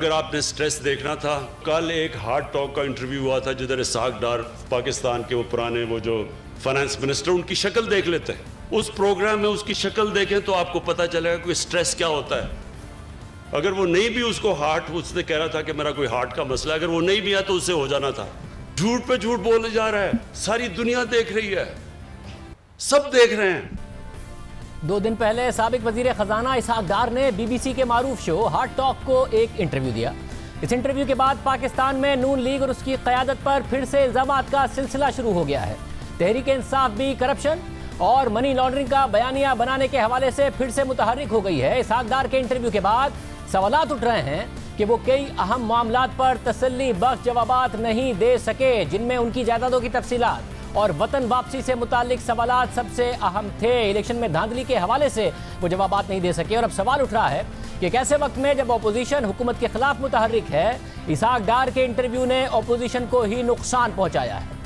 अगर आपने स्ट्रेस देखना था, कल एक हार्ड टॉक का इंटरव्यू हुआ था जिधर इसहाक डार पाकिस्तान के वो पुराने वो जो फाइनेंस मिनिस्टर, उनकी शक्ल देख लेते हैं। उस प्रोग्राम में उसकी शक्ल देखें तो आपको पता चलेगा कि स्ट्रेस क्या होता है। अगर वो नहीं भी उसको हार्ट, उसने कह रहा था कि मेरा कोई हार्ट का मसला, अगर वो नहीं भी है तो उससे हो जाना था। झूठ पे झूठ बोले जा रहा है, सारी दुनिया देख रही है, सब देख रहे हैं। 2 दिन पहले साबिक वजीर खजाना इसहाक डार ने बीबीसी के मारूफ शो हार्ड टॉक को एक इंटरव्यू दिया। इस इंटरव्यू के बाद पाकिस्तान में नून लीग और उसकी क़यादत पर फिर से इल्ज़ामात का सिलसिला शुरू हो गया है। तहरीक इंसाफ भी करप्शन और मनी लॉन्ड्रिंग का बयानिया बनाने के हवाले से फिर से मुतहर्रिक हो गई है। इसहाक डार के इंटरव्यू के बाद सवालात उठ रहे हैं कि वो कई अहम मामलात पर तसल्ली बख्श जवाबात नहीं दे सके, जिनमें उनकी जायदादों की तफसीलात और वतन वापसी से मुतालिक सवालात सबसे अहम थे। इलेक्शन में धांधली के हवाले से वो जवाबात नहीं दे सके। और अब सवाल उठ रहा है कि कैसे वक्त में जब अपोजिशन हुकूमत के खिलाफ मुतहर्रिक है, इसहाक डार के इंटरव्यू ने अपोजिशन को ही नुकसान पहुंचाया है।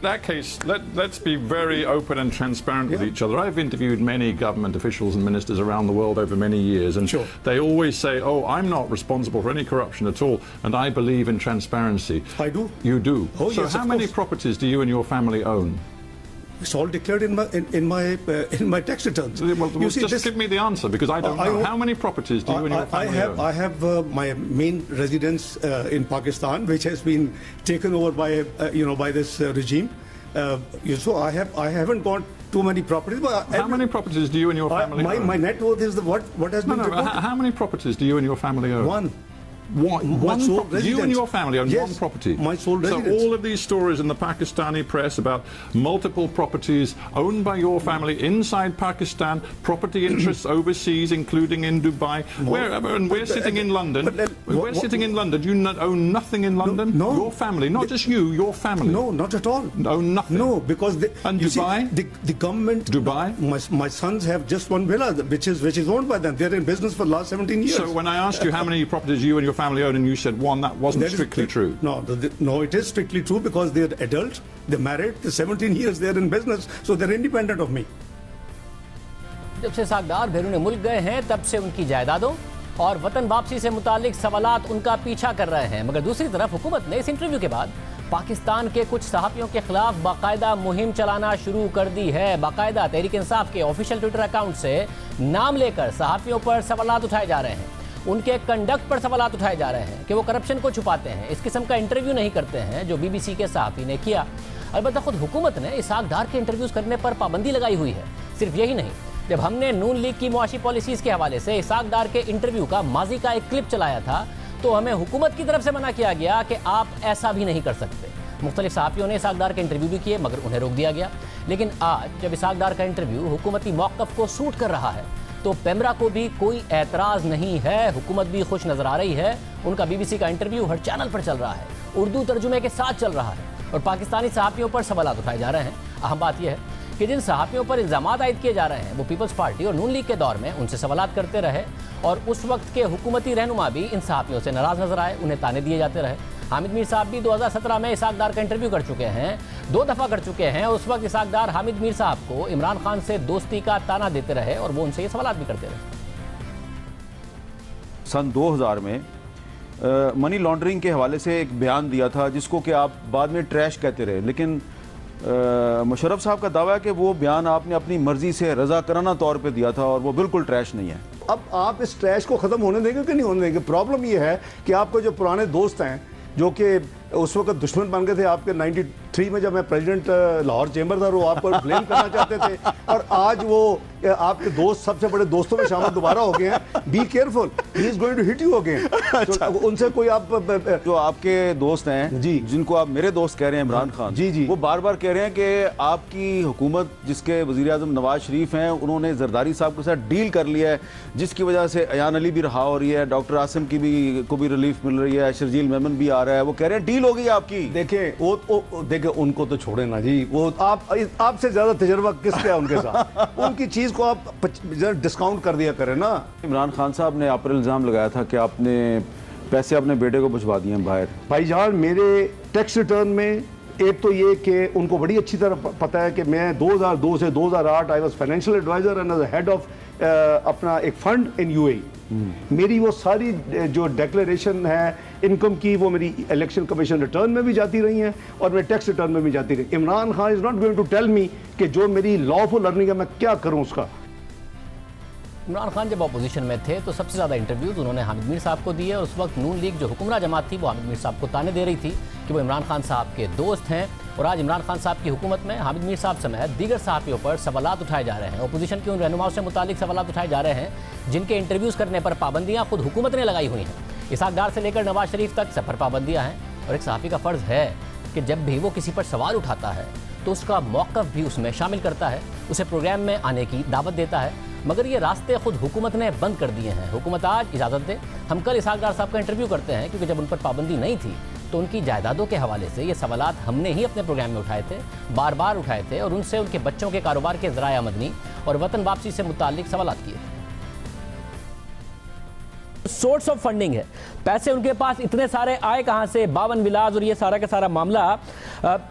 In that case, let's be very open and transparent with each other. I've interviewed many government officials and ministers around the world over many years, and they always say, "Oh, I'm not responsible for any corruption at all, and I believe in transparency." I do. You do. Oh, so, yes, how many properties do you and your family own? It's all declared in my tax returns. Well, just give me the answer, because I don't know. How many properties do you and your family own? I have my main residence in Pakistan, which has been taken over by this regime. So I haven't got too many properties. But how many properties do you and your family own? My net worth is what has been reported. How many properties do you and your family own? One. One sole property. You and your family own one property. My sole residence. So all of these stories in the Pakistani press about multiple properties owned by your family inside Pakistan, property interests overseas, including in Dubai, wherever, and we're sitting in London. We're sitting in London. You own nothing in London? No. Your family, not just you, your family. No, not at all. Own nothing? No, because and Dubai? The government. Dubai? My sons have just one villa, which is owned by them. They're in business for the last 17 years. So when I asked you how many properties you and your family own, and you said one, that wasn't strictly true. No, it is strictly true because they're adults, they're married, they're 17 years, they're in business, so they're independent of me. जब से इसहाक डार बैरून मुल्क गए हैं, तब से उनकी जायदादों और वतन वापसी से मुतालिक सवालात उनका पीछा कर रहे हैं। मगर दूसरी तरफ हुकूमत ने इस इंटरव्यू के बाद पाकिस्तान के कुछ सहाफ़ियों के खिलाफ बाकायदा मुहिम चलाना शुरू कर दी है। बाकायदा तहरीक इंसाफ के ऑफिशियल ट्विटर अकाउंट से नाम लेकर सहाफ़ियों पर सवालात उठाए जा रहे हैं, उनके कंडक्ट पर सवालात उठाए जा रहे हैं कि वो करप्शन को छुपाते हैं, इस किस्म का इंटरव्यू नहीं करते हैं जो बीबीसी के सहाफ़ी ने किया। अलबत्ता खुद हुकूमत ने इसहाक डार के इंटरव्यूज़ करने पर पाबंदी लगाई हुई है। सिर्फ यही नहीं, जब हमने नून लीग की मुआशी पॉलिसीज़ के हवाले से इसहाक डार के इंटरव्यू का माजी का एक क्लिप चलाया था, तो हमें हुकूमत की तरफ से मना किया गया कि आप ऐसा भी नहीं कर सकते। मुख्तलिफ सहाफ़ियों ने इसहाक डार के इंटरव्यू भी किए, मगर उन्हें रोक दिया गया। लेकिन आज जब इसहाक डार का इंटरव्यू हुकूमती मौक़िफ़ को सूट कर रहा है, तो पेमरा को भी कोई एतराज़ नहीं है। हुकूमत भी खुश नज़र आ रही है। उनका बीबीसी का इंटरव्यू हर चैनल पर चल रहा है, उर्दू तर्जुमे के साथ चल रहा है, और पाकिस्तानी सहाफ़ियों पर सवालात उठाए जा रहे हैं। अहम बात यह है कि जिन सहाफ़ियों पर इल्ज़ामात आयद किए जा रहे हैं, वो पीपल्स पार्टी और नून लीग के दौर में उनसे सवालात करते रहे, और उस वक्त के हुकूमती रहनुमा भी इन सहाफ़ियों से नाराज़ नजर आए, उन्हें ताने दिए जाते रहे। हामिद मीर साहब भी 2017 में इसहाक डार का इंटरव्यू कर चुके हैं, 2 दफ़ा कर चुके हैं। उस वक्त इसहाक डार हामिद मीर साहब को इमरान खान से दोस्ती का ताना देते रहे, और वो उनसे ये सवालात भी करते रहे। सन 2000 में मनी लॉन्ड्रिंग के हवाले से एक बयान दिया था, जिसको कि आप बाद में ट्रैश कहते रहे, लेकिन मुशर्रफ साहब का दावा है कि वो बयान आपने अपनी मर्जी से रज़ाकराना तौर पे दिया था, और वो बिल्कुल ट्रैश नहीं है। अब आप इस ट्रैश को ख़त्म होने देंगे कि नहीं होने देंगे? प्रॉब्लम ये है कि आपके जो पुराने दोस्त हैं, जो कि उस वक्त दुश्मन बन गए थे आपके 93 में, जब मैं प्रेसिडेंट लाहौर चेंबर था, वो आप पर ब्लेम करना चाहते थे, और आज वो आपके दोस्त सबसे बड़े दोस्तों में शामिल दोबारा हो गए हैं। Be careful, he is going to hit you again. तो उनसे कोई आप जो आपके दोस्त हैं जी, जिनको आप मेरे दोस्त कह रहे हैं, इमरान खान जी, वो बार बार कह रहे हैं कि आपकी हुकूमत, जिसके वज़ीर आज़म नवाज शरीफ हैं, उन्होंने जरदारी साहब के साथ डील कर लिया है, जिसकी वजह से अयान अली भी रहा हो रही है, डॉक्टर आसिम की को भी रिलीफ मिल रही है, शर्जील मेमन भी आ रहा है। वो कह रहे हैं डील हो गई आपकी। देखें उनको तो छोड़े ना जी, वो आपसे ज्यादा तजर्बा किसका है उनके साथ? उनकी चीज को आप डिस्काउंट कर दिया करें ना। इमरान खान साहब ने आप पर इल्ज़ाम लगाया था कि आपने पैसे अपने बेटे को भिजवा दिए हैं बाहर। भाईजान, मेरे टैक्स रिटर्न में एक तो ये कि उनको बड़ी अच्छी तरह पता है कि मैं 2002 से 2008 I was financial advisor and as head of अपना एक फंड इन यूएई। मेरी वो सारी जो डिक्लेरेशन है इनकम की, वो मेरी इलेक्शन कमीशन रिटर्न में भी जाती रही हैं और मेरे टैक्स रिटर्न में भी जाती रही। Imran Khan is not going to tell me कि जो मेरी लॉफुल अर्निंग है मैं क्या करूं उसका। इमरान खान जब अपोजिशन में थे तो सबसे ज़्यादा इंटरव्यूज़ उन्होंने हामिद मीर साहब को दिए और उस वक्त नून लीग जो हुक्मरान जमात थी वो हामिद मीर साहब को ताने दे रही थी कि वो इमरान खान साहब के दोस्त हैं। और आज इमरान खान साहब की हुकूमत में हामिद मीर साहब समेत दीगर सहाफ़ियों पर सवालात उठाए जा रहे हैं। अपोजिशन के उन रहनुमाओं से मुतालिक सवालात उठाए जा रहे हैं जिनके इंटरव्यूज़ करने पर पाबंदियाँ खुद हुकूमत ने लगाई हुई हैं। इसहाक डार से लेकर नवाज शरीफ तक सब पर पाबंदियाँ हैं और एक सहाफ़ी का फ़र्ज़ है कि जब भी वो किसी पर सवाल उठाता है तो उसका मौक़िफ़ भी उसमें शामिल करता है, उसे प्रोग्राम में आने की दावत देता है। मगर ये रास्ते खुद हुकूमत ने बंद कर दिए हैं। हुकूमत आज इजाज़त दे, हम कल इसहाक डार साहब का इंटरव्यू करते हैं, क्योंकि जब उन पर पाबंदी नहीं थी तो उनकी जायदादों के हवाले से ये सवालात हमने ही अपने प्रोग्राम में उठाए थे, बार बार उठाए थे और उनसे उनके बच्चों के कारोबार के ज़राए आमदनी और वतन वापसी से मुताल्लिक सवालात किए थे। सोर्स ऑफ फंडिंग है, पैसे उनके पास इतने सारे आए कहां से? 52 विलास और ये सारा का सारा मामला,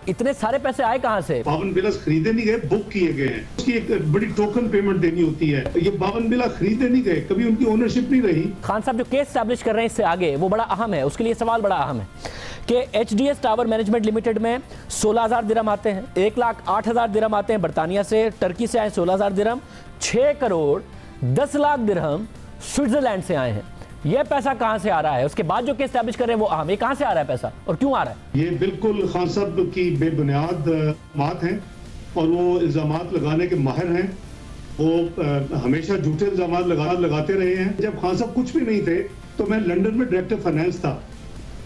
इतने सारे पैसे आए कहां से? 52 विलास खरीदे नहीं गए, बुक किए गए हैं। उसकी एक बड़ी टोकन पेमेंट देनी होती है। ये 52 विलास खरीदे नहीं गए, कभी उनकी ओनरशिप नहीं रही। खान साहब जो केस एस्टैब्लिश कर रहे हैं इससे आगे, वो बड़ा अहम है। उसके लिए सवाल बड़ा अहम है कि HDS टावर मैनेजमेंट लिमिटेड में 16,000 दिरहम आते हैं, 1,08,000 दिरहम आते हैं बरतानिया से, टर्की से आए 16,000 दिरहम, 6 करोड़ 10 लाख दिरहम स्विट्जरलैंड से आए हैं। ये पैसा कहां से आ रहा है? उसके बाद जो केस एस्टैब्लिश कर रहे हैं वो अहम, ये कहां से आ रहा है पैसा और क्यों आ रहा है? ये बिल्कुल खान साहब की बेबुनियाद बात है और वो इल्जामात लगाने के माहिर हैं। वो हमेशा झूठे इल्जामात लगाते रहे हैं। जब खान साहब कुछ भी नहीं थे तो मैं लंदन में डायरेक्टर फाइनेंस था,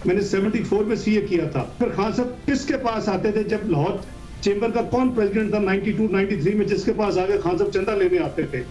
मैंने 74 में CA किया था। फिर खान साहब किसके पास आते थे? जब लाहौर चेंबर का कौन प्रेसिडेंट था 92-93 में, जिसके पास आगे खान साहब चंदा लेने आते थे?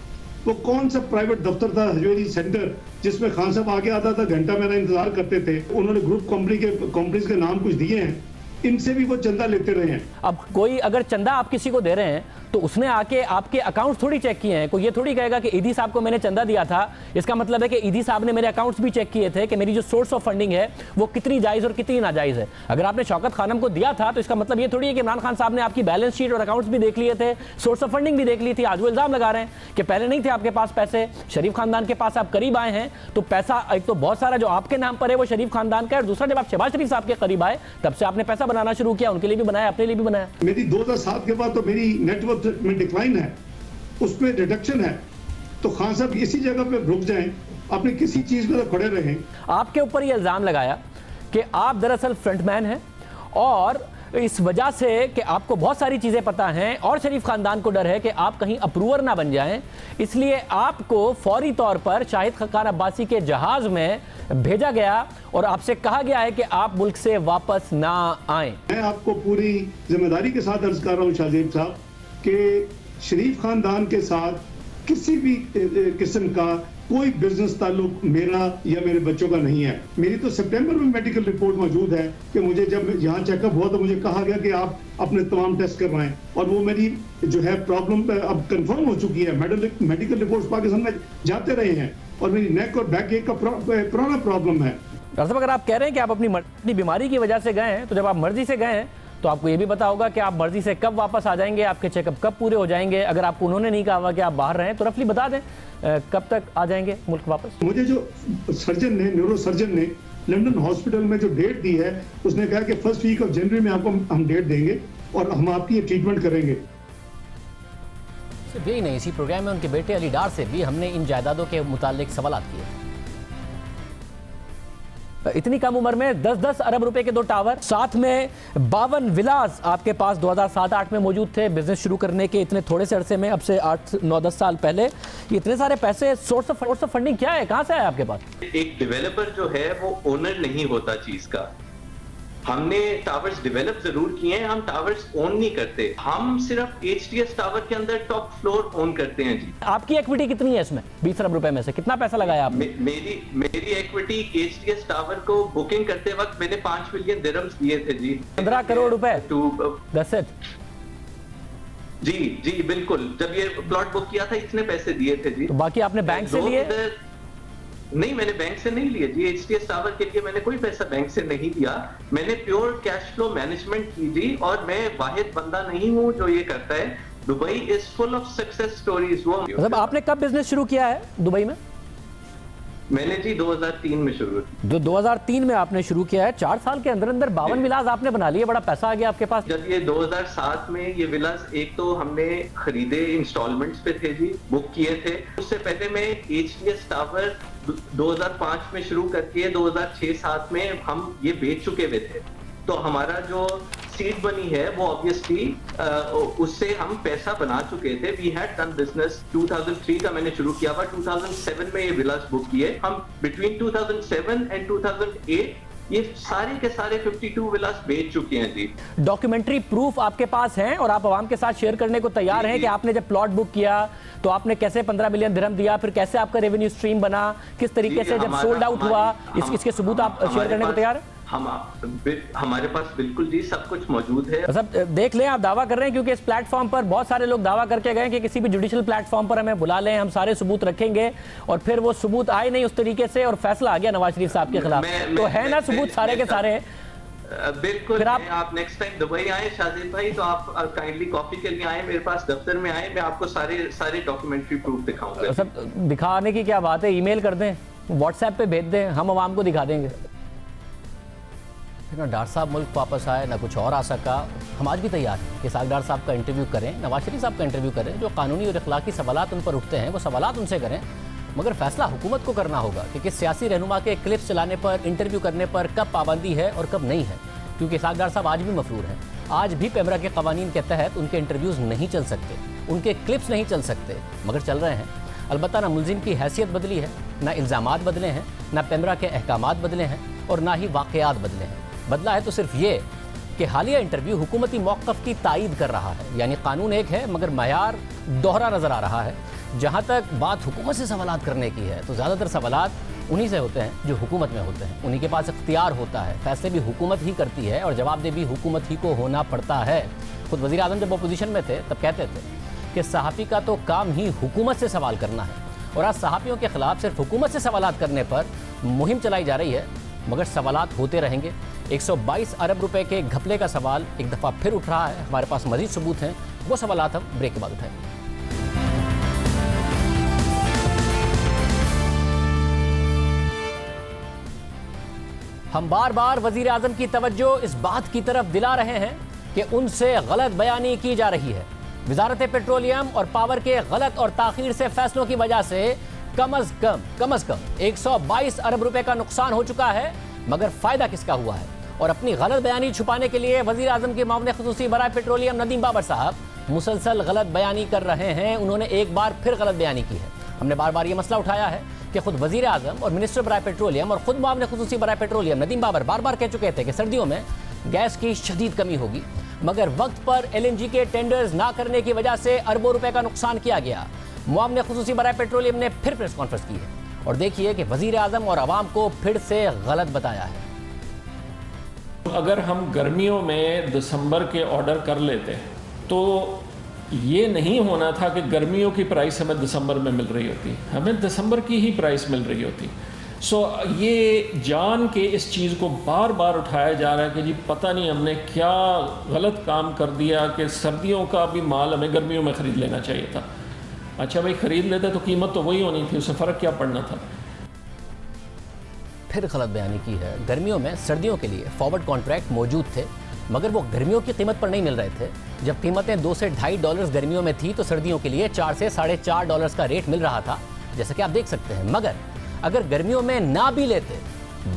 वो कौन सा प्राइवेट दफ्तर था हजवेरी सेंटर जिसमें खान साहब आगे आता था, घंटा मेरा इंतजार करते थे? उन्होंने ग्रुप कंपनीज के नाम कुछ दिए हैं, इनसे भी वो चंदा लेते रहे हैं। अब कोई अगर चंदा आप किसी को दे रहे हैं तो उसने आके आपके अकाउंट थोड़ी चेक किए हैं। कोई ये थोड़ी कहेगा कि ईदी साहब को मैंने चंदा दिया था, इसका मतलब है कि ईदी साहब ने मेरे अकाउंट्स भी चेक किए थे कि मेरी जो सोर्स ऑफ फंडिंग है वो कितनी जायज़ और कितनी नाजायज़ है। अगर आपने शौकत खानम को दिया था तो इसका मतलब ये थोड़ी है कि इमरान खान साहब ने आपकी बैलेंस शीट और अकाउंट्स भी देख लिए थे, सोर्स ऑफ फंडिंग भी देख ली थी। आज वो इल्ज़ाम लगा रहे हैं कि पहले नहीं थे आपके पास पैसे, शरीफ खानदान के पास आप करीब आए हैं तो पैसा एक तो बहुत सारा जो आपके नाम पर है वो शरीफ खानदान का है, और दूसरा जब आप शहबाज शरीफ साहब के करीब आए तब से आपने पैसा बनाना शुरू किया, उनके लिए भी बनाया, अपने लिए भी बनाया। मेरी 2007 के बाद तो मेरी नेटवर्क में डिक्लाइन है, उसमें रिडक्शन है। तो खान साहब इसी जगह पे रुक जाएं, अपने किसी चीज में तो खड़े रहें। आपके ऊपर ये इल्जाम लगाया कि आप दरअसल फ्रंटमैन हैं और इस वजह से कि आपको बहुत सारी चीजें पता हैं और शरीफ खानदान को डर है कि आप कहीं अप्रूवर ना बन जाएं, इसलिए आपको फौरी तौर पर शाहिद खान अब्बासी के जहाज में भेजा गया और आपसे कहा गया है कि आप मुल्क से वापस ना आएं। मैं आपको पूरी जिम्मेदारी के साथ अर्ज कर रहा हूं शाहजेब साहब कि शरीफ खानदान के साथ किसी भी किस्म का कोई बिजनेस ताल्लुक मेरा या मेरे बच्चों का नहीं है। मेरी तो सितंबर में मेडिकल रिपोर्ट मौजूद है कि मुझे जब यहाँ चेकअप हुआ तो मुझे कहा गया कि आप अपने तमाम टेस्ट करवाएं, और वो मेरी जो है प्रॉब्लम अब कंफर्म हो चुकी है। मेडिकल रिपोर्ट्स पाकिस्तान में जाते रहे हैं और मेरी नेक और बैक एक का पुराना प्रॉब्लम है। डॉक्टर साहब, अगर आप कह रहे हैं कि आप अपनी बीमारी की वजह से गए हैं तो जब आप मर्जी से गए हैं तो आपको ये भी पता होगा कि आप मर्जी से कब वापस आ जाएंगे, आपके चेकअप कब पूरे हो जाएंगे। अगर आपको उन्होंने नहीं कहा हुआ कि आप बाहर रहें तो रफली बता दें कब तक आ जाएंगे मुल्क वापस। मुझे जो सर्जन ने, न्यूरो सर्जन ने लंदन हॉस्पिटल में जो डेट दी है, उसने कहा कि फर्स्ट वीक ऑफ जनवरी में आपको हम डेट देंगे और हम आपकी ट्रीटमेंट करेंगे। सिर्फ यही नहीं, इसी प्रोग्राम में उनके बेटे अली डार से भी हमने इन जायदादों के मुतालिक सवाल किए। इतनी कम उम्र में 10-10 अरब रुपए के 2 टावर, साथ में 52 विलास आपके पास 2007-8 में मौजूद थे बिजनेस शुरू करने के इतने थोड़े से अरसे में, अब से 8-9-10 साल पहले। ये इतने सारे पैसे, सोर्स ऑफ फंडिंग क्या है, कहां से आया आपके पास? एक डेवलपर जो है वो ओनर नहीं होता चीज का। हमने टावर्स डेवलप जरूर किए हैं, हम टावर्स ओन नहीं करते। हम सिर्फ HDS टावर के अंदर टॉप फ्लोर ओन करते हैं जी। आपकी इक्विटी कितनी है इसमें? 20 अरब रुपए में से कितना पैसा लगाया आपने? मेरी इक्विटी HDS टावर को बुकिंग करते वक्त मैंने 5 मिलियन दिरहम्स दिए थे जी। 15 करोड़ रुपए That's it। जी बिल्कुल, जब ये प्लॉट बुक किया था इतने पैसे दिए थे जी। तो बाकी आपने बैंक से लिए? नहीं, मैंने बैंक से नहीं लिए जी। HDS टावर के लिए मैंने कोई पैसा बैंक से नहीं लिया, मैंने प्योर कैश फ्लो मैनेजमेंट की जी। और मैं वाहिद बंदा नहीं हूं जो ये करता है। Dubai is full of success stories. वो मतलब आपने कब बिजनेस शुरू किया है दुबई में? मैंने जी 2003 में शुरू की। जो 2003 में आपने शुरू किया है, 4 साल के अंदर अंदर 52 विलास आपने बना लिए, बड़ा पैसा आ गया आपके पास। जब ये 2007 में ये विलास एक तो हमने खरीदे, इंस्टॉलमेंट्स पे थे जी, बुक किए थे। उससे पहले मैं HTS टावर 2005 में शुरू करके 2006-07 में हम ये बेच चुके हुए थे। तो हमारा जो सीट बनी है वो ऑब्वियसली उससे हम पैसा बना चुके थे। We had done business. 2003 का मैंने शुरू किया हुआ, 2007 में ये विलास बुक किए हम। बिटवीन 2007 एंड 2008 ये सारे के सारे 52 विलास बेच चुके हैं जी। डॉक्यूमेंट्री प्रूफ आपके पास हैं और आप आवाम के साथ शेयर करने को तैयार हैं कि आपने जब प्लॉट बुक किया तो आपने कैसे 15 मिलियन दिरहम दिया, फिर कैसे आपका रेवेन्यू स्ट्रीम बना, किस तरीके से जब सोल्ड आउट हुआ, इसके सबूत आप शेयर करने को तैयार हैं? हमारे पास बिल्कुल जी सब कुछ मौजूद है। सब देख लें, आप दावा कर रहे हैं क्योंकि इस प्लेटफॉर्म पर बहुत सारे लोग दावा करके गए कि किसी भी जुडिशियल प्लेटफॉर्म पर हमें बुला लें, हम सारे सबूत रखेंगे, और फिर वो सबूत आए नहीं उस तरीके से और फैसला आ गया नवाज शरीफ साहब के खिलाफ। तो है ना सबूत सारे के सारे? बिल्कुल। फिर आप नेक्स्ट टाइम दुबई आए शाजिद भाई तो आप काइंडली कॉफी के लिए आए, मेरे पास दफ्तर में आए, मैं आपको सारे डॉक्यूमेंट्री प्रूफ दिखाऊंगा। सब दिखाने की क्या बात है, ईमेल कर दें, व्हाट्सएप पे भेज दें, हम आवाम को दिखा देंगे। ना डॉक्टर साहब मुल्क वापस आए, ना कुछ और आ सका। हम आज भी तैयार हैं कि इसहाक डार साहब का इंटरव्यू करें, नवाज शरीफ साहब का इंटरव्यू करें, जो कानूनी और अखलाकी सवालात उन पर उठते हैं वो सवालात उनसे करें, मगर फैसला हुकूमत को करना होगा कि किस सियासी रहनुमा के क्लिप्स चलाने पर, इंटरव्यू करने पर कब पाबंदी है और कब नहीं है। क्योंकि इसहाक डार साहब आज भी मफरूर हैं, आज भी पेमरा के कवानीन के तहत उनके इंटरव्यूज़ नहीं चल सकते, उनके क्लिप्स नहीं चल सकते, मगर चल रहे हैं। अलबत्ता ना मुलजिम की हैसियत बदली है, ना इल्ज़ामात बदले हैं, ना पेमरा के अहकामात बदले हैं और ना ही वाक़यात बदले हैं। बदला है तो सिर्फ ये कि हालिया इंटरव्यू हुकूमती मौक़िफ़ की तायीद कर रहा है, यानी कानून एक है मगर मयार दोहरा नज़र आ रहा है। जहाँ तक बात हुकूमत से सवालात करने की है तो ज़्यादातर सवालात उन्हीं से होते हैं जो हुकूमत में होते हैं, उन्हीं के पास इख्तियार होता है, फैसले भी हुकूमत ही करती है और जवाबदेही भी हुकूमत ही को होना पड़ता है। खुद वज़ीर आज़म जब अपोजिशन में थे तब कहते थे कि सहाफ़ी का तो काम ही हुकूमत से सवाल करना है, और आज सहाफ़ियों के ख़िलाफ़ सिर्फ हुकूमत से सवालात करने पर मुहिम चलाई जा रही है, मगर सवालात होते रहेंगे। 122 अरब रुपए के घपले का सवाल एक दफ़ा फिर उठ रहा है। हमारे पास मज़ीद सबूत हैं, वो सवालात हम ब्रेक के बाद उठाएंगे। हम बार बार वज़ीर आज़म की तवज्जो इस बात की तरफ दिला रहे हैं कि उनसे गलत बयानी की जा रही है। वज़ारत पेट्रोलियम और पावर के गलत और ताख़ीर से फैसलों की वजह से कम अज़ कम 122 अरब रुपए का नुकसान हो चुका है, मगर फ़ायदा किसका हुआ है? और अपनी गलत बयानी छुपाने के लिए वज़ीर आज़म के मामले ख़ुसूसी बराए पेट्रोलियम नदीम बाबर साहब मुसलसल गलत बयानी कर रहे हैं। उन्होंने एक बार फिर गलत बयानी की है। हमने बार बार ये मसला उठाया है कि खुद वज़ीर आज़म और मिनिस्टर बराए पेट्रोलियम और खुद मामले ख़ुसूसी बराए पेट्रोलियम नदीम बाबर बार बार कह चुके थे कि सर्दियों में गैस की शदीद कमी होगी, मगर वक्त पर LNG के टेंडर्स ना करने की वजह से अरबों रुपए का नुकसान किया गया। मामले ख़ुसूसी बराए पेट्रोलियम ने फिर प्रेस कॉन्फ्रेंस की है और देखिए कि वज़ीर आज़म और आवाम को फिर से गलत बताया है। अगर हम गर्मियों में दिसंबर के ऑर्डर कर लेते तो ये नहीं होना था कि गर्मियों की प्राइस हमें दिसंबर में मिल रही होती, हमें दिसंबर की ही प्राइस मिल रही होती। ये जान के इस चीज़ को बार बार उठाया जा रहा है कि जी पता नहीं हमने क्या गलत काम कर दिया कि सर्दियों का भी माल हमें गर्मियों में ख़रीद लेना चाहिए था। अच्छा भाई, ख़रीद लेते तो कीमत तो वही होनी थी, उससे फ़र्क क्या पड़ना था? फिर गलत बयानी की है। गर्मियों में सर्दियों के लिए फॉरवर्ड कॉन्ट्रैक्ट मौजूद थे, मगर वो गर्मियों की कीमत पर नहीं मिल रहे थे। जब कीमतें $2 से $2.5 गर्मियों में थी तो सर्दियों के लिए $4 से $4.5 का रेट मिल रहा था, जैसा कि आप देख सकते हैं। मगर अगर गर्मियों में ना भी लेते,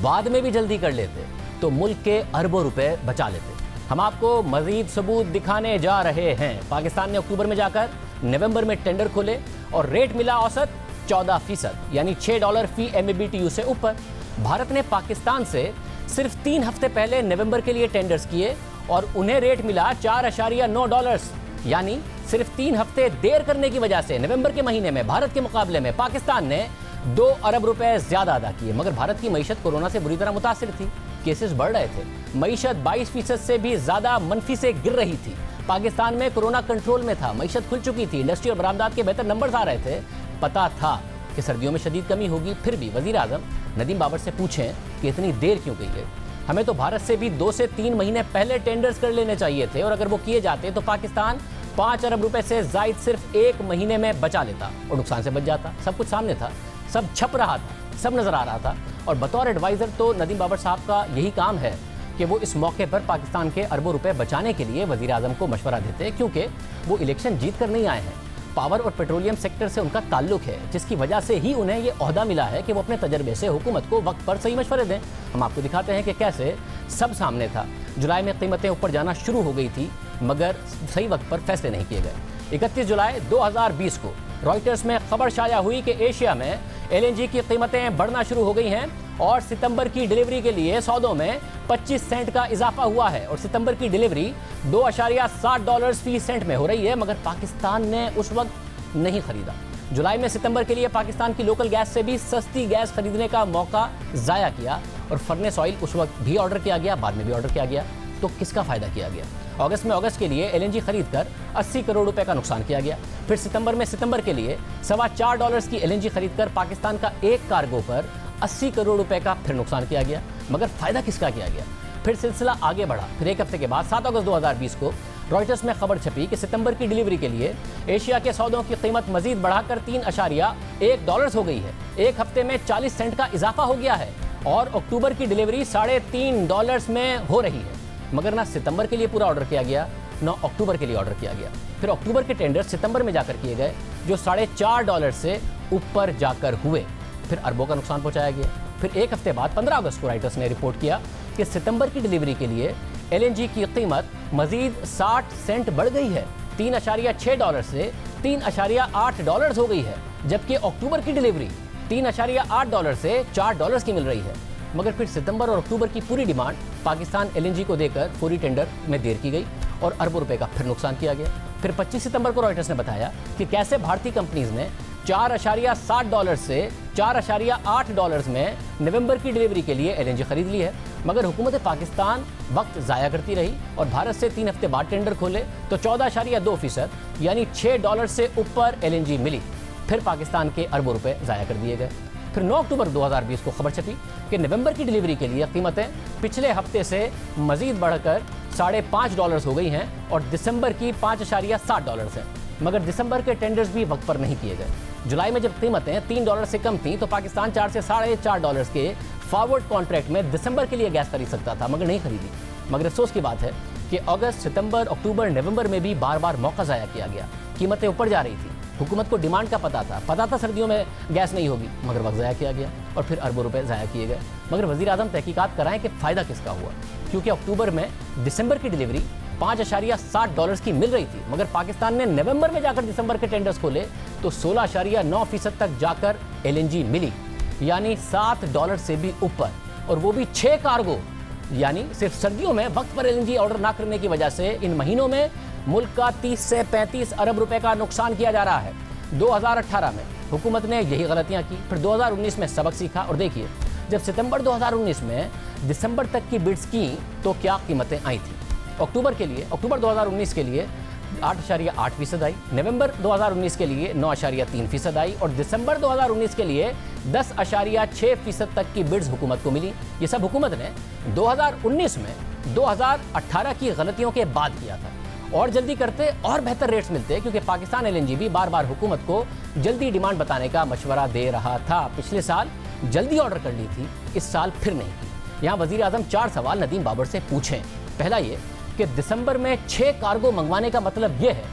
बाद में भी जल्दी कर लेते, तो मुल्क के अरबों रुपए बचा लेते। हम आपको मजीद सबूत दिखाने जा रहे हैं। पाकिस्तान ने अक्टूबर में जाकर नवंबर में टेंडर खोले और रेट मिला औसत 14%, यानी $6 फी MMBTU से ऊपर। भारत ने पाकिस्तान से सिर्फ 3 हफ्ते पहले नवंबर के लिए टेंडर्स किए और उन्हें रेट मिला $4.9, यानी सिर्फ 3 हफ्ते देर करने की वजह से नवंबर के महीने में भारत के मुकाबले में पाकिस्तान ने 2 अरब रुपए ज्यादा अदा किए। मगर भारत की मईशत कोरोना से बुरी तरह मुतासिर थी, केसेस बढ़ रहे थे, मईशत 22% से भी ज्यादा मनफी से गिर रही थी। पाकिस्तान में कोरोना कंट्रोल में था, मईशत खुल चुकी थी, इंडस्ट्री और बरामदात के बेहतर नंबर्स आ रहे थे। पता था कि सर्दियों में शदीद कमी होगी, फिर भी वज़ीर आज़म नदीम बाबर से पूछें कि इतनी देर क्यों गई है? हमें तो भारत से भी 2 से 3 महीने पहले टेंडर्स कर लेने चाहिए थे, और अगर वो किए जाते तो पाकिस्तान 5 अरब रुपए से जायद सिर्फ 1 महीने में बचा लेता और नुकसान से बच जाता। सब कुछ सामने था, सब छप रहा था, सब नजर आ रहा था। और बतौर एडवाइजर तो नदीम बाबर साहब का यही काम है कि वो इस मौके पर पाकिस्तान के अरबों रुपए बचाने के लिए वजीर आजम को मशवरा देते हैं, क्योंकि वो इलेक्शन जीत कर नहीं आए हैं। पावर और पेट्रोलियम सेक्टर से उनका ताल्लुक है, जिसकी वजह से ही उन्हें ये ओहदा मिला है कि वो अपने तजर्बे से हुकूमत को वक्त पर सही मशवरे दें। हम आपको दिखाते हैं कि कैसे सब सामने था। जुलाई में कीमतें ऊपर जाना शुरू हो गई थी, मगर सही वक्त पर फैसले नहीं किए गए। 31 जुलाई 2020 को रॉयटर्स में खबर शाया हुई कि एशिया में LNG की कीमतें बढ़ना शुरू हो गई हैं और सितंबर की डिलीवरी के लिए सौदों में 25 सेंट का इजाफा हुआ है और सितंबर की डिलीवरी $2.60 फी सेंट में हो रही है, मगर पाकिस्तान ने उस वक्त नहीं खरीदा। जुलाई में सितंबर के लिए पाकिस्तान की लोकल गैस से भी सस्ती गैस खरीदने का मौका ज़ाया किया और फर्नेस ऑयल उस वक्त भी ऑर्डर किया गया, बाद में भी ऑर्डर किया गया। तो किसका फायदा किया गया? अगस्त के लिए LNG खरीद कर 80 करोड़ रुपए का नुकसान किया गया। फिर सितंबर के लिए $4.25 की LNG खरीद कर पाकिस्तान का एक कार्गो पर 80 करोड़ रुपए का फिर नुकसान किया गया, मगर फायदा किसका किया गया? फिर सिलसिला आगे बढ़ा। फिर एक हफ्ते के बाद 7 अगस्त 2020 को रॉयटर्स में खबर छपी कि सितंबर की डिलीवरी के लिए एशिया के सौदों की कीमत मजीद बढ़ाकर $3.1 हो गई है। एक हफ्ते में 40 सेंट का इजाफा हो गया है और अक्टूबर की डिलीवरी $3.5 में हो रही है, मगर ना सितंबर के लिए पूरा ऑर्डर किया गया, ना अक्टूबर के लिए ऑर्डर किया गया। फिर अक्टूबर के टेंडर सितंबर में जाकर किए गए, जो $4.5 से ऊपर जाकर हुए। फिर अरबों का नुकसान पहुंचाया गया। फिर एक हफ्ते बाद 15 अगस्त को राइटर्स ने रिपोर्ट किया कि सितंबर की डिलीवरी के लिए LNG की कीमत मजीद 60 सेंट बढ़ गई है, $3.6 से $3.8 हो गई है, जबकि अक्टूबर की डिलीवरी $3.8 से $4 की मिल रही है। मगर फिर सितंबर और अक्टूबर की पूरी डिमांड पाकिस्तान LNG को देकर फौरी टेंडर में देर की गई और अरबों रुपए का फिर नुकसान किया गया। फिर 25 सितंबर को रॉयटर्स ने बताया कि कैसे भारतीय कंपनीज ने $4.60 से $4.8 में नवंबर की डिलीवरी के लिए LNG खरीद ली है, मगर हुकूमत पाकिस्तान वक्त ज़ाया करती रही और भारत से 3 हफ्ते बाद टेंडर खोले तो 14.2% यानी $6 से ऊपर LNG मिली। फिर पाकिस्तान के अरबों रुपए ज़ाया कर दिए गए। फिर 9 अक्टूबर 2020 को खबर छपी कि नवंबर की डिलीवरी के लिए कीमतें पिछले हफ्ते से मजीद बढ़कर $5.5 हो गई हैं और दिसंबर की $5.7 है, मगर दिसंबर के टेंडर्स भी वक्त पर नहीं किए गए। जुलाई में जब कीमतें $3 से कम थीं तो पाकिस्तान $4 से $4.5 के फॉरवर्ड कॉन्ट्रैक्ट में दिसंबर के लिए गैस खरीद सकता था, मगर नहीं खरीदी। मगर अफसोस की बात है कि अगस्त, सितंबर, अक्टूबर, नवंबर में भी बार बार मौका ज़ाया किया गया। कीमतें ऊपर जा रही थी, हुकूमत को डिमांड का पता था सर्दियों में गैस नहीं होगी, मगर वक्त ज़ाया किया गया और फिर अरबों रुपए ज़ाया किए गए। मगर वज़ीर आज़म तहकीकात कराएं कि फ़ायदा किसका हुआ, क्योंकि अक्टूबर में दिसंबर की डिलीवरी $5.60 की मिल रही थी, मगर पाकिस्तान ने नवंबर में जाकर दिसंबर के टेंडर्स खोले तो 16.9% तक जाकर LNG मिली, यानी $7 से भी ऊपर, और वो भी 6 कार्गो। यानी सिर्फ सर्दियों में वक्त पर LNG ऑर्डर ना करने की वजह से इन महीनों में मुल्क का 30 से 35 अरब रुपए का नुकसान किया जा रहा है। 2018 में हुकूमत ने यही गलतियां की, फिर 2019 में सबक सीखा और देखिए जब सितंबर 2019 में दिसंबर तक की बिड्स की तो क्या कीमतें आई थी। अक्टूबर 2019 के लिए 8.8% आई, नवंबर 2019 के लिए 9.3% आई और दिसंबर 2019 के लिए 10.6% तक की बिड्स हुकूमत को मिली। ये सब हुकूमत ने 2019 में 2018 की गलतियों के बाद किया था, और जल्दी करते और बेहतर रेट्स मिलते, क्योंकि पाकिस्तान LNG भी बार बार हुकूमत को जल्दी डिमांड बताने का मशवरा दे रहा था। पिछले साल जल्दी ऑर्डर कर ली थी, इस साल फिर नहीं की। यहाँ वज़ीर आज़म 4 सवाल नदीम बाबर से पूछें। पहला ये कि दिसंबर में 6 कार्गो मंगवाने का मतलब ये है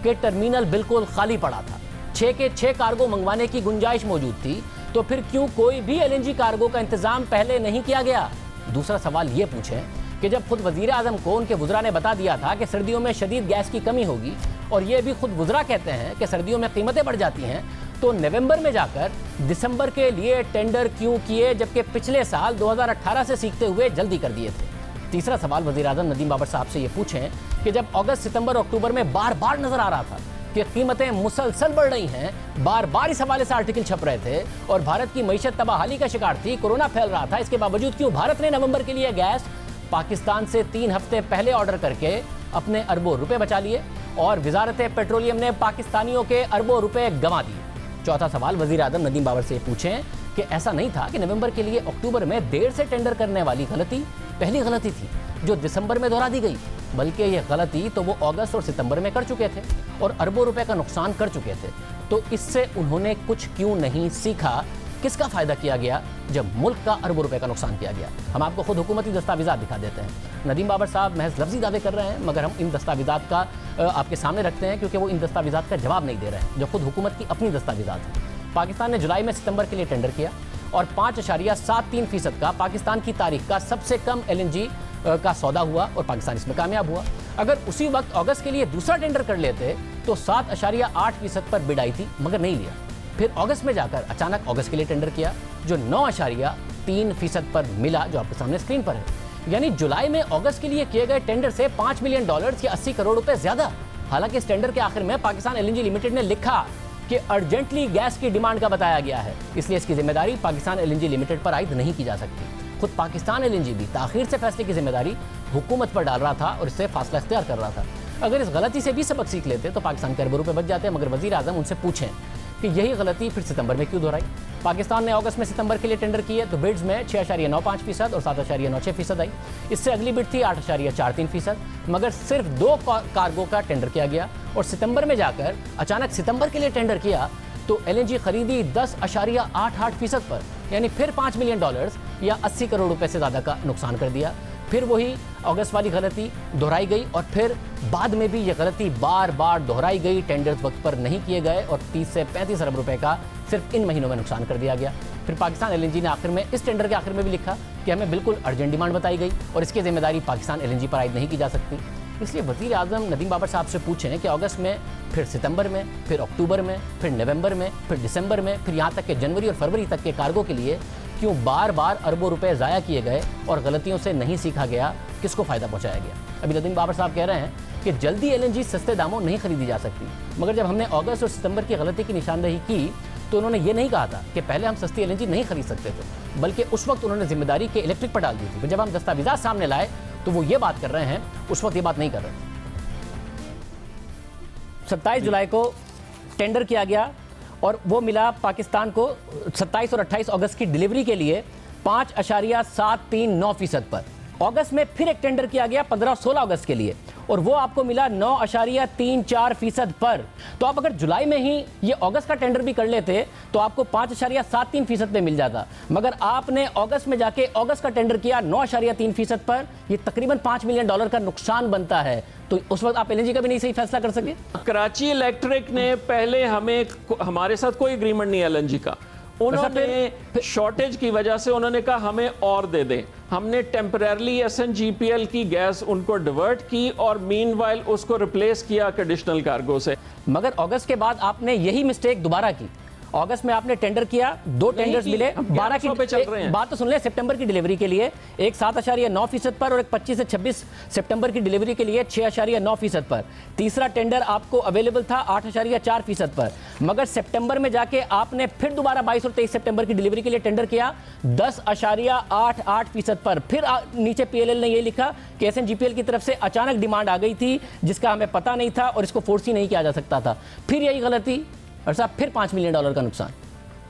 कि टर्मिनल बिल्कुल खाली पड़ा था, 6 के 6 कार्गो मंगवाने की गुंजाइश मौजूद थी, तो फिर क्यों कोई भी LNG कार्गो का इंतजाम पहले नहीं किया गया। दूसरा सवाल ये पूछें कि जब खुद वज़ीर आज़म को उनके वुज़रा ने बता दिया था कि सर्दियों में शदीद गैस की कमी होगी, और ये भी खुद वुज़रा कहते हैं कि सर्दियों में कीमतें बढ़ जाती हैं, तो नवंबर में जाकर दिसंबर के लिए टेंडर क्यों किए, जबकि पिछले साल 2018 से सीखते हुए जल्दी कर दिए थे। तीसरा सवाल वज़ीर आज़म नदीम बाबर साहब से ये पूछें कि जब अगस्त, सितंबर, अक्टूबर में बार बार नजर आ रहा था कि कीमतें मुसलसल बढ़ रही हैं, बार बार इस हवाले से आर्टिकल छप रहे थे और भारत की मईशत तबाहाली का शिकार थी, कोरोना फैल रहा था, इसके बावजूद क्यों भारत ने नवंबर के लिए गैस पाकिस्तान से 3 हफ्ते पहले ऑर्डर करके अपने अरबों रुपए बचा लिए और वजारत पेट्रोलियम ने पाकिस्तानियों के अरबों रुपए गंवा दिए। चौथा सवाल वज़ीर आज़म नदीम बाबर से पूछें कि ऐसा नहीं था कि नवंबर के लिए अक्टूबर में देर से टेंडर करने वाली गलती पहली गलती थी जो दिसंबर में दोहरा दी गई, बल्कि यह गलती तो वो अगस्त और सितंबर में कर चुके थे और अरबों रुपए का नुकसान कर चुके थे। तो इससे उन्होंने कुछ क्यों नहीं सीखा किसका फायदा किया गया जब मुल्क का अरबों रुपए का नुकसान किया गया। हम आपको खुद हुकूमती दस्तावेजात दिखा देते हैं। नदीम बाबर साहब महज लफ्जी दावे कर रहे हैं, मगर हम इन दस्तावेजात का आपके सामने रखते हैं क्योंकि वो इन दस्तावेजात का जवाब नहीं दे रहे हैं जो खुद हुकूमत की अपनी दस्तावेजात हैं। पाकिस्तान ने जुलाई में सितंबर के लिए टेंडर किया और 5.73% का पाकिस्तान की तारीख का सबसे कम LNG का सौदा हुआ और पाकिस्तान इसमें कामयाब हुआ। अगर उसी वक्त अगस्त के लिए दूसरा टेंडर कर लेते तो 7.8% पर बिड आई थी, मगर नहीं लिया। फिर अगस्त में जाकर अचानक अगस्त के लिए टेंडर किया जो 9.3% पर मिला, जो आपके सामने स्क्रीन पर है। यानी जुलाई में अगस्त के लिए किए गए टेंडर से $5 मिलियन या 80 करोड़ रुपए ज्यादा। हालांकि इस टेंडर के आखिर में पाकिस्तान LNG लिमिटेड ने लिखा कि अर्जेंटली गैस की डिमांड का बताया गया है, इसलिए इसकी जिम्मेदारी पाकिस्तान LNG लिमिटेड पर आयद नहीं की जा सकती। खुद पाकिस्तान LNG भी ताखीर से फैसले की जिम्मेदारी हुकूमत पर डाल रहा था और इससे फासला इख्तियार कर रहा था। अगर इस गलती से भी सबक सीख लेते तो पाकिस्तान के अरबों रुपए बच जाते, मगर वजीर आजम उनसे पूछें कि यही गलती फिर सितंबर में क्यों दोहराई। पाकिस्तान ने अगस्त में सितंबर के लिए टेंडर किए तो बिड्स में 6.95% और 7.96% आई। इससे अगली बिड थी 8.43%, मगर सिर्फ 2 कार्गो का टेंडर किया गया। और सितंबर में जाकर अचानक सितंबर के लिए टेंडर किया तो LNG खरीदी 10.88% पर, यानी फिर $5 मिलियन या 80 करोड़ रुपए से ज़्यादा का नुकसान कर दिया। फिर वही अगस्त वाली गलती दोहराई गई और फिर बाद में भी ये गलती बार बार दोहराई गई। टेंडर्स वक्त पर नहीं किए गए और 30 से 35 अरब रुपए का सिर्फ इन महीनों में नुकसान कर दिया गया। फिर पाकिस्तान LNG ने आखिर में इस टेंडर के आखिर में भी लिखा कि हमें बिल्कुल अर्जेंट डिमांड बताई गई और इसकी जिम्मेदारी पाकिस्तान LNG पर आयद नहीं की जा सकती। इसलिए वज़ीर आज़म नदीम बाबर साहब से पूछें कि अगस्त में, फिर सितंबर में, फिर अक्टूबर में, फिर नवंबर में, फिर दिसंबर में, फिर यहाँ तक कि जनवरी और फरवरी तक के कार्गो के लिए क्यों बार बार अरबों रुपए ज़ाया किए गए और गलतियों से नहीं सीखा गया, किसको फ़ायदा पहुँचाया गया। अभी नदीम बाबर साहब कह रहे हैं कि जल्दी LNG सस्ते दामों नहीं खरीदी जा सकती, मगर जब हमने अगस्त और सितंबर की गलती की निशानदेही की तो उन्होंने ये नहीं कहा था कि पहले हम सस्ती LNG नहीं खरीद सकते थे, बल्कि उस वक्त उन्होंने जिम्मेदारी के इलेक्ट्रिक पर डाल दी थी। फिर जब हम दस्तावेजात सामने लाए तो वो ये बात कर रहे हैं, उस वक्त ये बात नहीं कर रहे थे। 27 जुलाई को टेंडर किया गया और वो मिला पाकिस्तान को 27 और 28 अगस्त की डिलीवरी के लिए 5.739% पर। अगस्त में फिर एक टेंडर किया गया 15 और 16 अगस्त के लिए और वो आपको मिला 9.34% पर। तो आप अगर जुलाई में ही ये अगस्त का टेंडर भी कर लेते तो आपको 5.73% पे मिल जाता, मगर आपने अगस्त में जाके अगस्त का टेंडर किया 9.3% पर। ये तकरीबन $5 मिलियन का नुकसान बनता है। तो उस वक्त आप LNG का भी नहीं सही फैसला कर सके। कराची इलेक्ट्रिक ने पहले हमारे साथ कोई एग्रीमेंट नहीं LNG का, उन्होंने शॉर्टेज की वजह से उन्होंने कहा हमें और दे दें। हमने टेम्परेरली SNGPL की गैस उनको डिवर्ट की और मीनवाइल उसको रिप्लेस किया कंडीशनल कार्गो से। मगर अगस्त के बाद आपने यही मिस्टेक दोबारा की। अगस्त में आपने टेंडर किया, 2 टेंडर्स मिले, 12 की पे चल रहे हैं। बात तो सुन ले, सितंबर की डिलीवरी के लिए एक 7.9% पर और एक 25 से 26 सितंबर की डिलीवरी के लिए 6.9% पर। तीसरा टेंडर आपको अवेलेबल था 8.4% पर, मगर सितंबर में जाके आपने फिर दोबारा 22 और 23 सितंबर की डिलीवरी के लिए टेंडर किया 10.88% पर। फिर नीचे PLL ने यह लिखा कि SNGPL की तरफ से अचानक डिमांड आ गई थी जिसका हमें पता नहीं था और इसको फोर्स ही नहीं किया जा सकता था। फिर यही गलती और साहब फिर $5 मिलियन का नुकसान।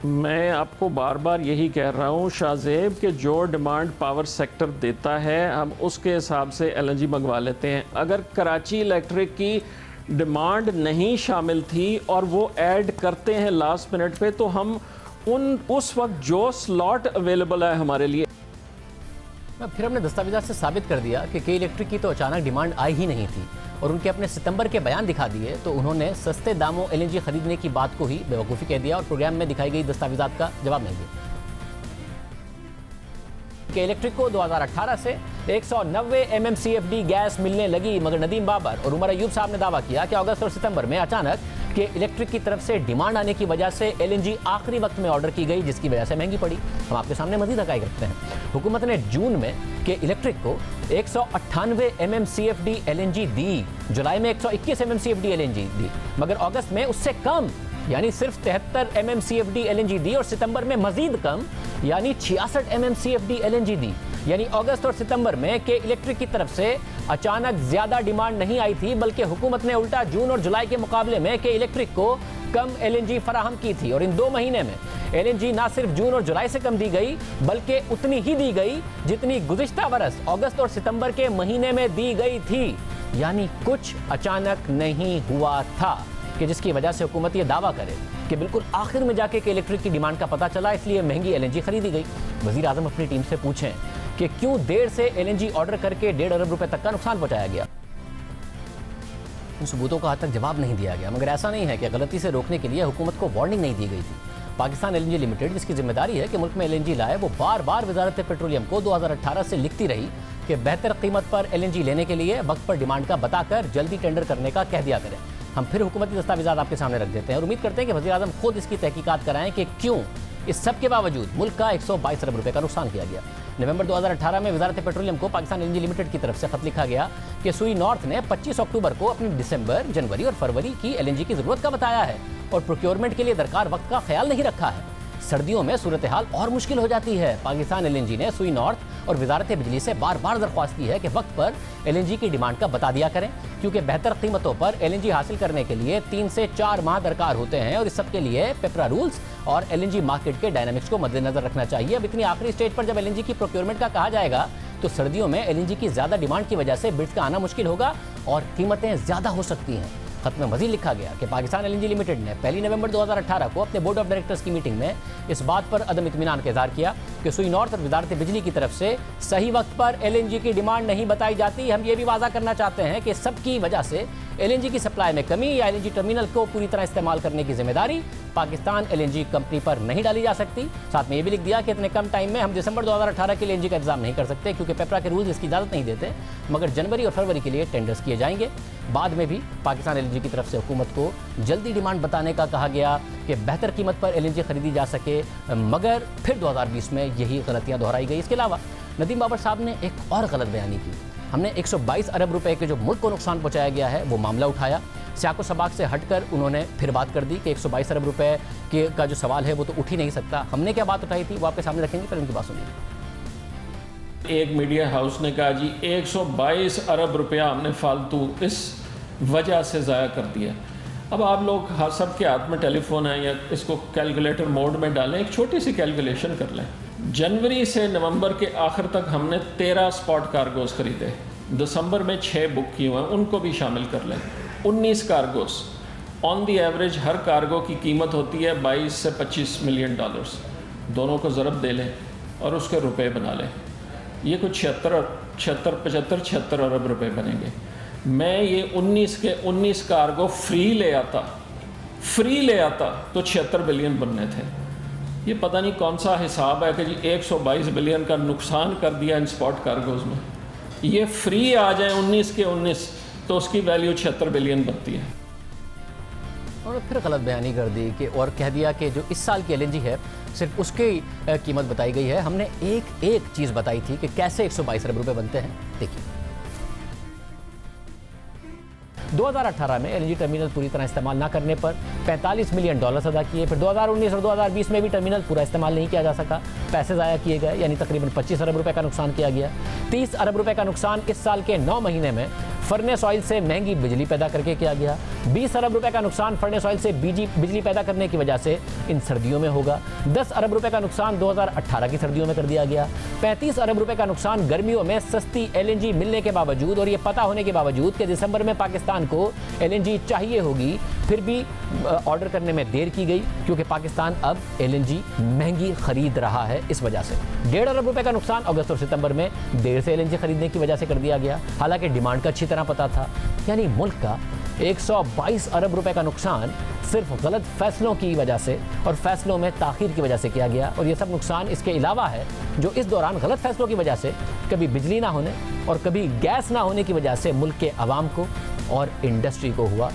मैं आपको बार बार यही कह रहा हूँ शाहजेब कि जो डिमांड पावर सेक्टर देता है हम उसके हिसाब से LNG मंगवा लेते हैं। अगर कराची इलेक्ट्रिक की डिमांड नहीं शामिल थी और वो ऐड करते हैं लास्ट मिनट पे, तो हम उस वक्त जो स्लॉट अवेलेबल है हमारे लिए। फिर हमने दस्तावेज़ात से साबित कर दिया कि के इलेक्ट्रिक की तो अचानक डिमांड आई ही नहीं थी और उनके अपने सितंबर के बयान दिखा दिए तो उन्होंने सस्ते दामों LNG खरीदने की बात को ही बेवकूफ़ी कह दिया और प्रोग्राम में दिखाई गई दस्तावेज़ात का जवाब नहीं दिया। के इलेक्ट्रिक को 2018 से 190 MMCFD गैस मिलने लगी, मगर नदीम बाबर और उमर अयूब साहब ने दावा किया कि अगस्त और सितंबर में अचानक के इलेक्ट्रिक की तरफ से डिमांड आने की वजह से LNG आखिरी वक्त में ऑर्डर की गई, जिसकी वजह से महंगी पड़ी। हम आपके सामने मजीद हक़ाइक़ रखते हैं। हुकूमत ने जून में के इलेक्ट्रिक को 198 MMCFD LNG दी, जुलाई में 121 MMCFD LNG दी, मगर अगस्त में उससे कम यानी सिर्फ 73 MMCFD LNG दी और सितंबर में मजीद कम यानी 66 MMCFD LNG दी। यानी अगस्त और सितंबर में के इलेक्ट्रिक की तरफ से अचानक ज्यादा डिमांड नहीं आई थी, बल्कि हुकूमत ने उल्टा जून और जुलाई के मुकाबले में के इलेक्ट्रिक को कम LNG फराहम की थी और इन 2 महीने में LNG ना सिर्फ जून और जुलाई से कम दी गई बल्कि उतनी ही दी गई जितनी गुज़िश्ता बरस अगस्त और सितंबर के महीने में दी गई थी। यानी कुछ अचानक नहीं हुआ था। कि जिसकी वजह से हुकूमत ये दावा करे कि बिल्कुल आखिर में जाके कि इलेक्ट्रिक की डिमांड का पता चला, इसलिए महंगी LNG खरीदी गई। वज़ीर आज़म अपनी टीम से पूछें कि क्यों देर से LNG ऑर्डर करके 1.5 अरब रुपए तक का नुकसान पहुंचाया गया। उन सबूतों का आज तक जवाब नहीं दिया गया। मगर ऐसा नहीं है कि गलती से रोकने के लिए हुकूमत को वार्निंग नहीं दी गई थी। पाकिस्तान LNG लिमिटेड, जिसकी जिम्मेदारी है कि मुल्क में LNG लाए, वो बार बार वजारत पेट्रोलियम को 2018 से लिखती रही कि बेहतर कीमत पर LNG लेने के लिए वक्त पर डिमांड का बताकर जल्दी टेंडर करने का कह दिया करें। हम फिर हुकूमती दस्तावेज़ात आपके सामने रख देते हैं और उम्मीद करते हैं कि वज़ीर आज़म खुद इसकी तहकीकात कराएं कि क्यों इस सब के बावजूद मुल्क का 122 अरब रुपए का नुकसान किया गया। नवंबर 2018 में वजारत पेट्रोलियम को पाकिस्तान LNG लिमिटेड की तरफ से खत लिखा गया कि सुई नॉर्थ ने 25 अक्टूबर को अपनी दिसंबर, जनवरी और फरवरी की LNG की ज़रूरत का बताया है और प्रोक्योरमेंट के लिए दरकार वक्त का ख्याल नहीं रखा है। सर्दियों में सूरत हाल और मुश्किल हो जाती है। पाकिस्तान LNG ने सुई नॉर्थ और वजारत बिजली से बार बार दरख्वास्त की है कि वक्त पर LNG की डिमांड का बता दिया करें, क्योंकि बेहतर कीमतों पर LNG हासिल करने के लिए 3 से 4 माह दरकार होते हैं और इस सब के लिए पेपरा रूल्स और LNG मार्केट के डायनामिक्स को मद्देनजर रखना चाहिए। अब इतनी आखिरी स्टेज पर जब LNG की प्रोक्योरमेंट का कहा जाएगा तो सर्दियों में LNG की ज़्यादा डिमांड की वजह से बिड्स का आना मुश्किल होगा और कीमतें ज़्यादा हो सकती हैं। खत में मज़ीद लिखा गया कि पाकिस्तान LNG लिमिटेड ने 1 नवंबर 2018 को अपने बोर्ड ऑफ डायरेक्टर्स की मीटिंग में इस बात पर अदम इत्मीनान का इज़हार किया कि सुई नॉर्थ और वजारत बिजली की तरफ से सही वक्त पर LNG की डिमांड नहीं बताई जाती। हम ये भी वाज़ा करना चाहते हैं कि सबकी वजह से LNG की सप्लाई में कमी या LNG टर्मिनल को पूरी तरह इस्तेमाल करने की जिम्मेदारी पाकिस्तान LNG कंपनी पर नहीं डाली जा सकती। साथ में ये भी लिख दिया कि इतने कम टाइम में हम दिसंबर 2018 के लिए LNG का इंतजाम नहीं कर सकते, क्योंकि पेपरा के रूल्स इसकी इजाज़त नहीं देते, मगर जनवरी और फरवरी के लिए टेंडर्स किए जाएंगे। बाद में भी पाकिस्तान LNG की तरफ से हुकूमत को जल्दी डिमांड बताने का कहा गया कि बेहतर कीमत पर LNG खरीदी जा सके, मगर फिर 2020 में यही गलतियाँ दोहराई गई। इसके अलावा नदीम बाबर साहब ने एक और गलत बयानी की। हमने 122 अरब रुपए के जो मुल्क को नुकसान पहुंचाया गया है वो मामला उठाया। सियाको सबाक से हटकर उन्होंने फिर बात कर दी कि 122 अरब रुपए का जो सवाल है वो तो उठ ही नहीं सकता। हमने क्या बात उठाई थी वो आपके सामने रखेंगे, पर उनकी बात सुनिए। एक मीडिया हाउस ने कहा जी 122 अरब रुपया हमने फालतू इस वजह से ज़ाया कर दिया। अब आप लोग सबके हाथ में टेलीफोन है या इसको कैलकुलेटर मोड में डालें, एक छोटी सी कैलकुलेशन कर लें। जनवरी से नवंबर के आखिर तक हमने 13 स्पॉट कार्गोज खरीदे, दिसंबर में 6 बुक किए हुए हैं, उनको भी शामिल कर लें, 19 cargoes. On the average her cargo की कीमत होती है 22 से 25 मिलियन डॉलर्स। दोनों को ज़रब दे लें और उसके रुपए बना लें, ये कुछ 76 अरब रुपए बनेंगे। मैं ये 19 के 19 कार्गो फ्री ले आता तो 76 बिलियन बनने थे। ये पता नहीं कौन सा हिसाब है कि जी 122 बिलियन का नुकसान कर दिया इन स्पॉट कार्गोज में। ये फ्री आ जाए 19 के 19 तो उसकी वैल्यू 76 बिलियन बनती है। और फिर गलत बयानी कर दी कि और कह दिया कि जो इस साल की LNG है सिर्फ उसकी कीमत बताई गई है। हमने एक चीज़ बताई थी कि कैसे 122 अरब रुपए बनते हैं। देखिए, 2018 में LNG टर्मिनल पूरी तरह इस्तेमाल ना करने पर 45 मिलियन डॉलर्स अदा किए। फिर 2019 और 2020 में भी टर्मिनल पूरा इस्तेमाल नहीं किया जा सका, पैसे ज़ाया किए गए, यानी तकरीबन 25 अरब रुपए का नुकसान किया गया। 30 अरब रुपए का नुकसान इस साल के 9 महीने में फर्नेस ऑयल से महंगी बिजली पैदा करके किया गया। 20 अरब रुपए का नुकसान फर्नेस ऑयल से बिजली पैदा करने की वजह से इन सर्दियों में होगा। 10 अरब रुपए का नुकसान 2018 की सर्दियों में कर दिया गया। 35 अरब रुपए का नुकसान गर्मियों में सस्ती LNG मिलने के बावजूद और ये पता होने के बावजूद कि दिसंबर में पाकिस्तान को LNG चाहिए होगी, फिर भी ऑर्डर करने में देर की गई, क्योंकि पाकिस्तान अब LNG महंगी खरीद रहा है। इस वजह से 1.5 अरब रुपए का नुकसान अगस्त और सितंबर में देर से LNG खरीदने की वजह से कर दिया गया, हालांकि डिमांड का अच्छी तरह पता था। यानी मुल्क का 122 अरब रुपए का नुकसान सिर्फ गलत फैसलों की वजह से और फैसलों में ताखीर की वजह से किया गया। और ये सब नुकसान इसके अलावा है जो इस दौरान गलत फैसलों की वजह से कभी बिजली ना होने और कभी गैस ना होने की वजह से मुल्क के अवाम को और इंडस्ट्री को हुआ।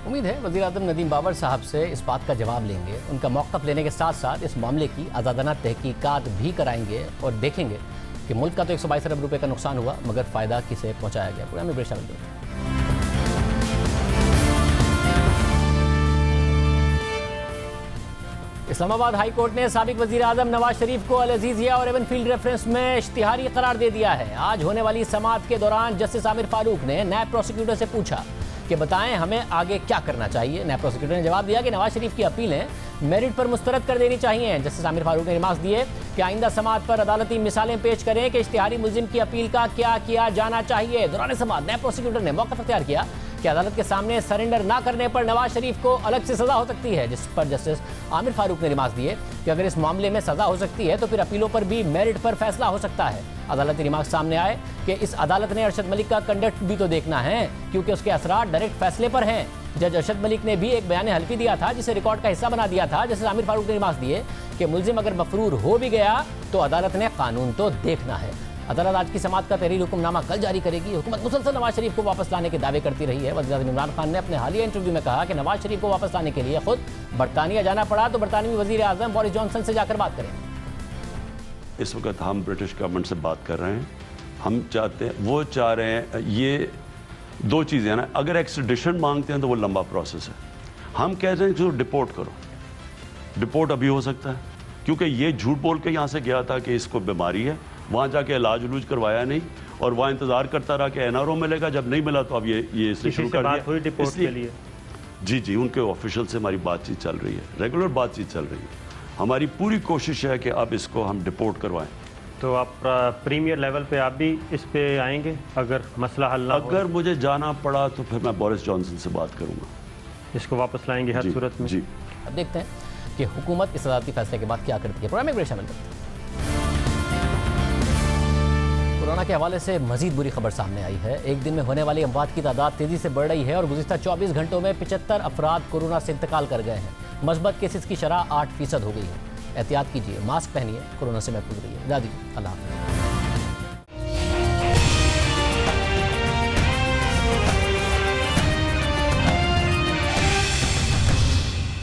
उम्मीद है वज़ीर आज़म नदीम बाबर साहब से इस बात का जवाब लेंगे, उनका मौक़िफ़ लेने के साथ साथ इस मामले की आज़ादाना तहकीकात भी कराएंगे और देखेंगे कि मुल्क का तो 122 अरब रुपए का नुकसान हुआ, मगर फ़ायदा किसे पहुँचाया गया। पूरा में बेशक इस्लामाबाद हाई कोर्ट ने साबिक वज़ीर आज़म नवाज शरीफ को अल-अज़ीज़िया और एवनफील्ड रेफरेंस में इश्तिहारी करार दे दिया है। आज होने वाली समाअत के दौरान जस्टिस आमिर फारूक ने नायब प्रोसिक्यूटर से पूछा कि बताएं हमें आगे क्या करना चाहिए। नायब प्रोसिक्यूटर ने जवाब दिया कि नवाज शरीफ की अपीलें मेरिट पर मुस्तरद कर देनी चाहिए। जस्टिस आमिर फारूक ने रिमार्क्स दिए कि आइंदा समाअत पर अदालती मिसालें पेश करें कि इश्तिहारी मुल्जिम की अपील का क्या किया जाना चाहिए। दौरान समाअत नायब प्रोसिक्यूटर ने मौक़िफ़ अख्तियार किया कि अदालत के सामने सरेंडर ना करने पर नवाज शरीफ को अलग से सजा हो सकती है, जिस पर जस्टिस आमिर फारूक ने रिमार्क्स दिए कि अगर इस मामले में सजा हो सकती है तो फिर अपीलों पर भी मेरिट पर फैसला हो सकता है। अदालती रिमार्क्स सामने आए कि इस अदालत ने अरशद मलिक का कंडक्ट भी तो देखना है, क्योंकि उसके असरार डायरेक्ट फैसले पर हैं। जज अरशद मलिक ने भी एक बयान हल्फी दिया था, जिसे रिकॉर्ड का हिस्सा बना दिया था। जस्टिस आमिर फारूक ने रिमार्क्स दिए कि मुलजिम अगर मफरूर हो भी गया तो अदालत ने कानून तो देखना है। अदालत आज की समाअत का तहरीर हुक्मनामा कल जारी करेगी। हुकूमत मुसलसल नवाज शरीफ को वापस लाने के दावे करती रही है। वज़ीर-ए-आज़म इमरान खान ने अपने हालिया इंटरव्यू में कहा कि नवाज शरीफ को वापस लाने के लिए खुद बरतानिया जाना पड़ा तो बरतानवी वज़ीर-ए-आज़म बोरिस जॉनसन से जाकर बात करें। इस वक्त हम ब्रिटिश गवर्नमेंट से बात कर रहे हैं। हम चाहते हैं, वो चाह रहे हैं, ये दो चीज़ें हैं ना, अगर एक्स्ट्रेडिशन मांगते हैं तो वो लंबा प्रोसेस है। हम कह रहे हैं कि डिपोर्ट करो, डिपोर्ट अभी हो सकता है, क्योंकि ये झूठ बोल के यहाँ से गया था कि इसको बीमारी है, वहाँ जाके इलाज उलूज करवाया नहीं और वहाँ इंतज़ार करता रहा कि एनआरओ मिलेगा, जब नहीं मिला तो अब ये इसने शुरू कर दिया डिपोर्ट के लिए। जी, उनके ऑफिशियल से हमारी बातचीत चल रही है, रेगुलर बातचीत चल रही है। हमारी पूरी कोशिश है कि अब इसको हम डिपोर्ट करवाएं। तो आप प्रीमियर लेवल पे आप भी इस पे आएंगे अगर मसला हल ना हो? अगर मुझे जाना पड़ा तो फिर मैं बोरिस जॉनसन से बात करूंगा, इसको वापस लाएंगे हर सूरत में। जी, अब देखते हैं कि हुकूमत इस अदालती फैसले के बाद क्या करती है। प्रोग्राम में शामिल करते हैं। कोरोना के हवाले से मजीद बुरी खबर सामने आई है। एक दिन में होने वाली अमवात की तादाद तेजी से बढ़ रही है और गुज़िश्ता 24 घंटों में 75 अफराद कोरोना से इंतकाल कर गए हैं। मस्बत केसेस की शरह 8% हो गई है। एहतियात कीजिए, मास्क पहनिए, कोरोना से महफूज रहिए। दादी, अल्लाह हाफ़िज़।